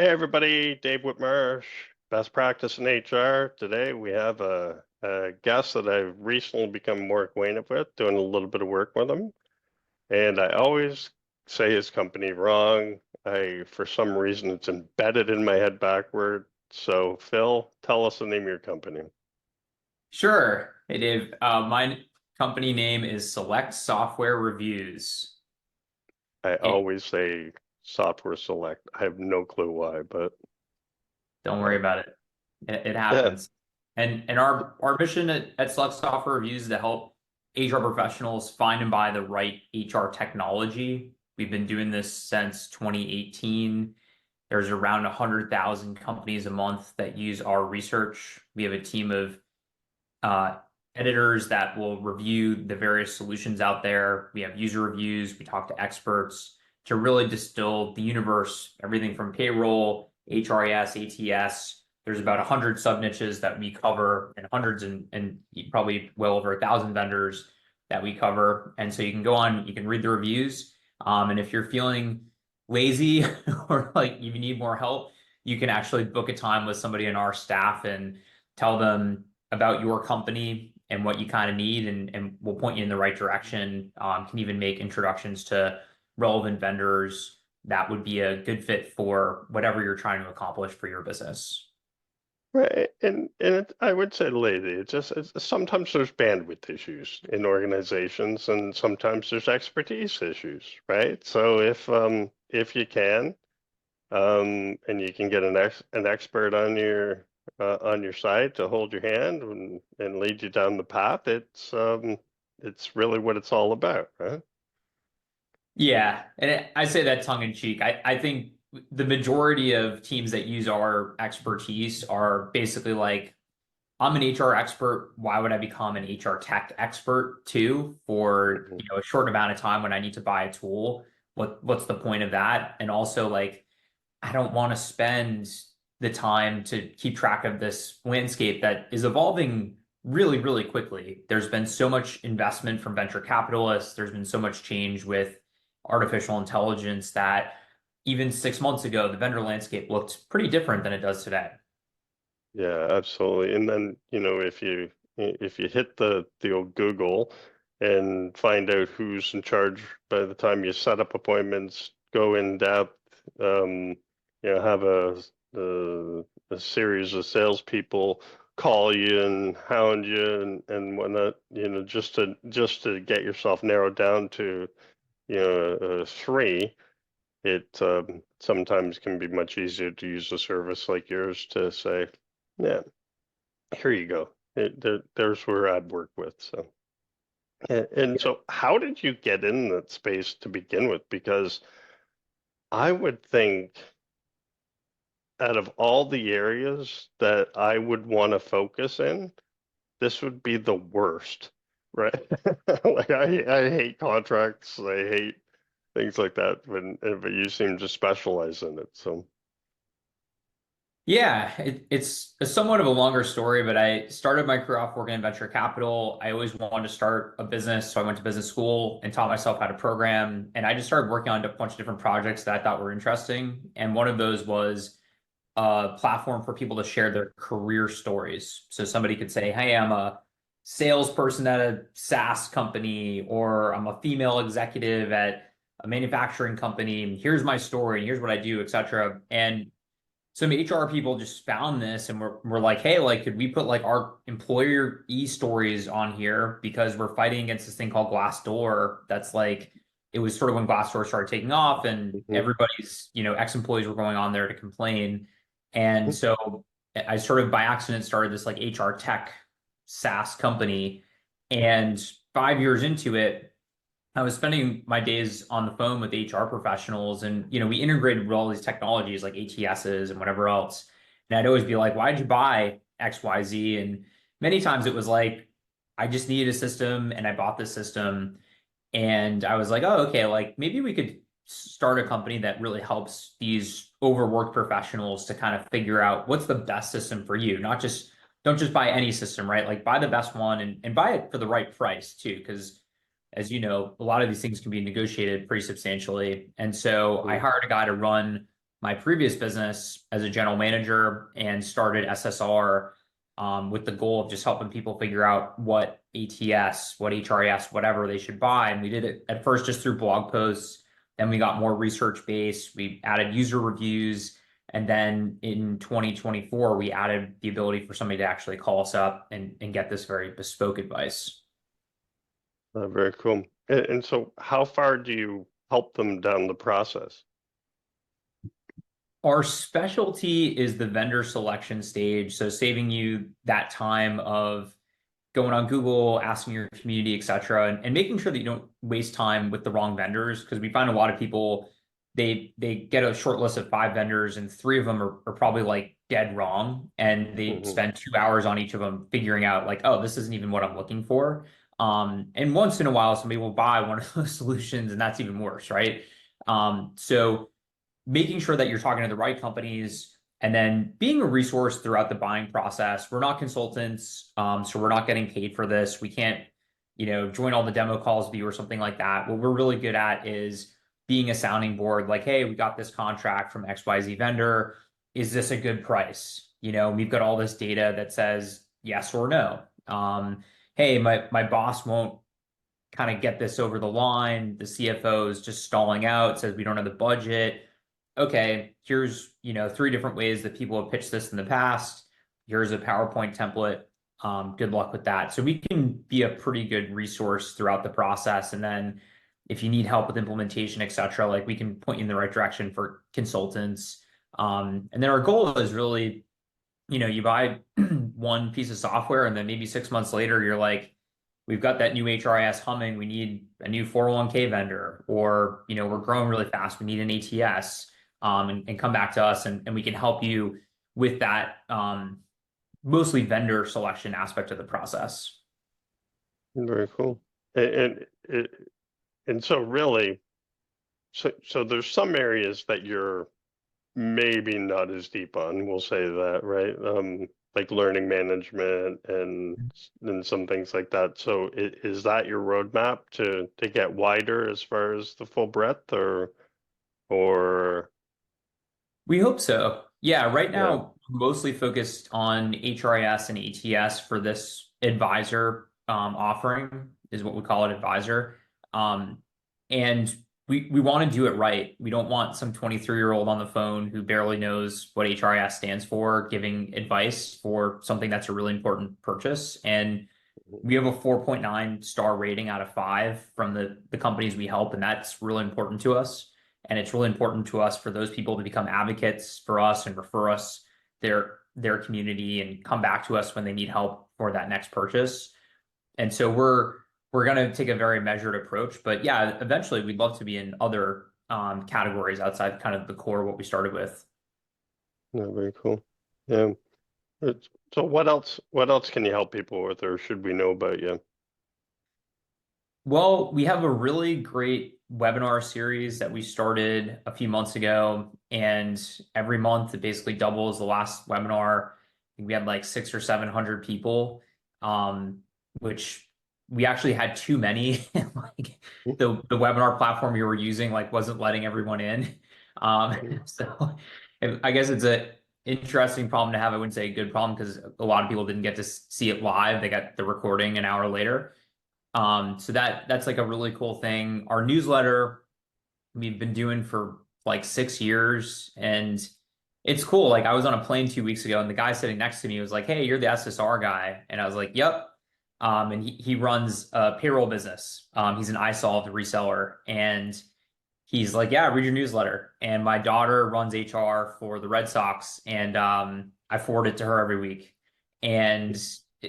Hey everybody, Dave Whitmarsh, Best Practice in HR. Today we have a guest that I've recently become more acquainted with, doing a little bit of work with him. And I always say his company wrong. For some reason, it's embedded in my head backward. So Phil, tell us the name of your company. Sure. Hey, Dave. My company name is Select Software Reviews. I And always say Software Select. I have no clue why, but don't worry uh, about it. It yeah, happens. And our mission at Select Software Reviews is to help HR professionals find and buy the right HR technology. We've been doing this since 2018. There's around 100,000 companies a month that use our research. We have a team of uh, editors that will review the various solutions out there. We have user reviews. We talk to experts to really distill the universe, everything from payroll, HRIS, ATS. There's about 100 sub niches that we cover, and hundreds and probably well over 1,000 vendors that we cover. And so you can go on, you can read the reviews. And if you're feeling lazy or like you need more help, you can actually book a time with somebody in our staff and tell them about your company and what you kind of need, and we'll point you in the right direction. Can even make introductions to relevant vendors that would be a good fit for whatever you're trying to accomplish for your business. right. I would say lazy. It's sometimes there's bandwidth issues in organizations, and sometimes there's expertise issues, right? So if you can and you can get an expert on your side to hold your hand and lead you down the path, it's really what it's all about, right? Yeah, and I say that tongue in cheek. I think the majority of teams that use our expertise are basically like, I'm an HR expert. Why would I become an HR tech expert too for, Mhm. a short amount of time when I need to buy a tool? What's the point of that? And also like I don't want to spend the time to keep track of this landscape that is evolving really, really quickly. There's been so much investment from venture capitalists. There's been so much change with artificial intelligence that even 6 months ago, the vendor landscape looked pretty different than it does today. Yeah, absolutely. And then, if you hit the old Google and find out who's in charge by the time you set up appointments, go in depth, have a series of salespeople call you and hound you and whatnot, just to get yourself narrowed down to, three, it sometimes can be much easier to use a service like yours to say, yeah. Here you go. There's where I'd work with. So, and so how did you get in that space to begin with? Because I would think out of all the areas that I would want to focus in, this would be the worst, right? Like I hate contracts. I hate things like that. But you seem to specialize in it. So, Yeah, it's a somewhat of a longer story, but I started my career off working in venture capital. I always wanted to start a business, so I went to business school and taught myself how to program. And I just started working on a bunch of different projects that I thought were interesting. And one of those was a platform for people to share their career stories. So somebody could say, "Hey, I'm a salesperson at a SaaS company," or "I'm a female executive at a manufacturing company. And here's my story, and here's what I do, etc." And some HR people just found this and we're like, hey, like, could we put like our employer stories on here because we're fighting against this thing called Glassdoor. That's like, it was sort of when Glassdoor started taking off and mhm. everybody's, ex-employees were going on there to complain. And so I sort of by accident started this like HR tech SaaS company. And 5 years into it, I was spending my days on the phone with HR professionals and, we integrated with all these technologies like ATSs and whatever else. And I'd always be like, why did you buy XYZ? And many times it was like, I just needed a system and I bought this system. And I was like, oh, okay, like maybe we could start a company that really helps these overworked professionals to kind of figure out what's the best system for you. Not just, don't just buy any system, right? Like buy the best one and buy it for the right price too. Because as you know, a lot of these things can be negotiated pretty substantially. And so I hired a guy to run my previous business as a general manager and started SSR with the goal of just helping people figure out what ATS, what HRIS, whatever they should buy. And we did it at first just through blog posts. Then we got more research based. We added user reviews. And then in 2024, we added the ability for somebody to actually call us up and get this very bespoke advice. Very cool. And so how far do you help them down the process? Our specialty is the vendor selection stage. So saving you that time of going on Google, asking your community, et cetera, and making sure that you don't waste time with the wrong vendors. Because we find a lot of people, they get a short list of 5 vendors and 3 of them are probably like dead wrong. And they Hmm. spend 2 hours on each of them figuring out like, oh, this isn't even what I'm looking for. And once in a while, somebody will buy one of those solutions, and that's even worse, right? So making sure that you're talking to the right companies and then being a resource throughout the buying process. We're not consultants, so we're not getting paid for this. We can't, join all the demo calls with you or something like that. What we're really good at is being a sounding board, like, hey, we got this contract from XYZ vendor. Is this a good price? We've got all this data that says yes or no. Hey, my boss won't kind of get this over the line. The CFO is just stalling out, says we don't have the budget. Okay, here's, 3 different ways that people have pitched this in the past. Here's a PowerPoint template. Good luck with that. So we can be a pretty good resource throughout the process. And then if you need help with implementation, et cetera, like we can point you in the right direction for consultants. And then our goal is really, you buy one piece of software and then maybe 6 months later, you're like, we've got that new HRIS humming. We need a new 401k vendor, or, we're growing really fast. We need an ATS, and come back to us and we can help you with that, mostly vendor selection aspect of the process. Very cool. And so really, so there's some areas that you're maybe not as deep on, we'll say that, right? Like learning management and some things like that. So is that your roadmap to get wider as far as the full breadth, or We hope so. Yeah, right yeah. now, mostly focused on HRIS and ATS for this advisor offering, is what we call it, advisor. And we want to do it right. We don't want some 23-year-old on the phone who barely knows what HRIS stands for giving advice for something that's a really important purchase. And we have a 4.9 star rating out of 5 from the companies we help, and that's really important to us. And it's really important to us for those people to become advocates for us and refer us their community and come back to us when they need help for that next purchase. And so we're going to take a very measured approach, but yeah, eventually we'd love to be in other categories outside kind of the core what we started with. Yeah, very cool. Yeah. So what else can you help people with, or should we know about you? Well, we have a really great webinar series that we started a few months ago, and every month it basically doubles the last webinar. I think we had like 600 or 700 people, which we actually had too many. Like the webinar platform we were using like wasn't letting everyone in. So I guess it's a interesting problem to have. I wouldn't say a good problem because a lot of people didn't get to see it live. They got the recording an hour later. So that's like a really cool thing. Our newsletter we've been doing for like 6 years, and it's cool. Like I was on a plane 2 weeks ago, and the guy sitting next to me was like, "Hey, you're the SSR guy," and I was like, "Yep." And he runs a payroll business. He's an iSolved reseller, and he's like, "Yeah, read your newsletter." And my daughter runs HR for the Red Sox, and I forward it to her every week. And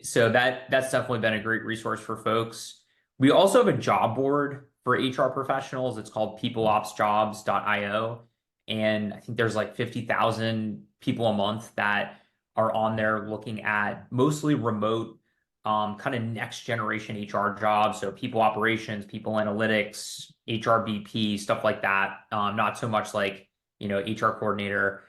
so that's definitely been a great resource for folks. We also have a job board for HR professionals. It's called peopleopsjobs.io. And I think there's like 50,000 people a month that are on there looking at mostly remote, kind of next generation HR jobs. So people operations, people analytics, HRBP, stuff like that. Not so much like, HR coordinator.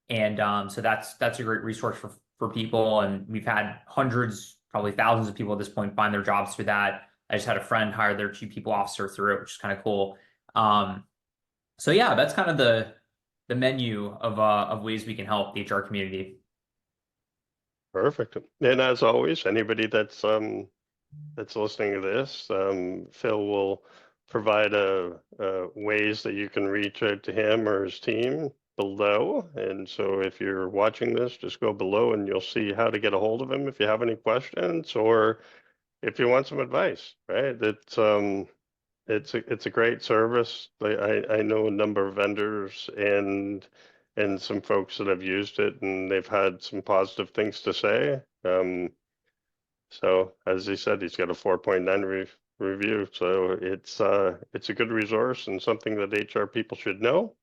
And so that's a great resource for people. And we've had hundreds, probably thousands of people at this point find their jobs through that. I just had a friend hire their chief people officer through it, which is kind of cool. So yeah, that's kind of the menu of ways we can help the HR community. Perfect. And as always, anybody that's listening to this, Phill will provide ways that you can reach out to him or his team below. And so if you're watching this, just go below and you'll see how to get a hold of him if you have any questions or if you want some advice, right? It's a great service. I know a number of vendors and some folks that have used it and they've had some positive things to say. So as he said, he's got a 4.9 review. So it's a good resource and something that HR people should know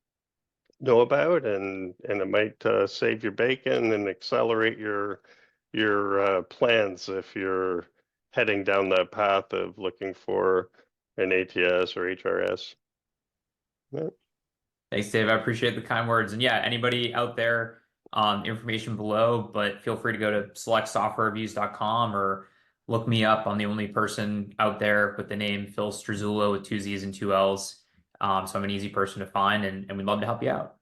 about, and it might save your bacon and accelerate your plans if you're heading down that path of looking for an ATS or HRS. Yeah. Thanks, Dave. I appreciate the kind words. And yeah, anybody out there, information below, but feel free to go to selectsoftwarereviews.com or look me up. I'm the only person out there with the name Phill Strazzulla with two Z's and two L's. So I'm an easy person to find, and we'd love to help you out.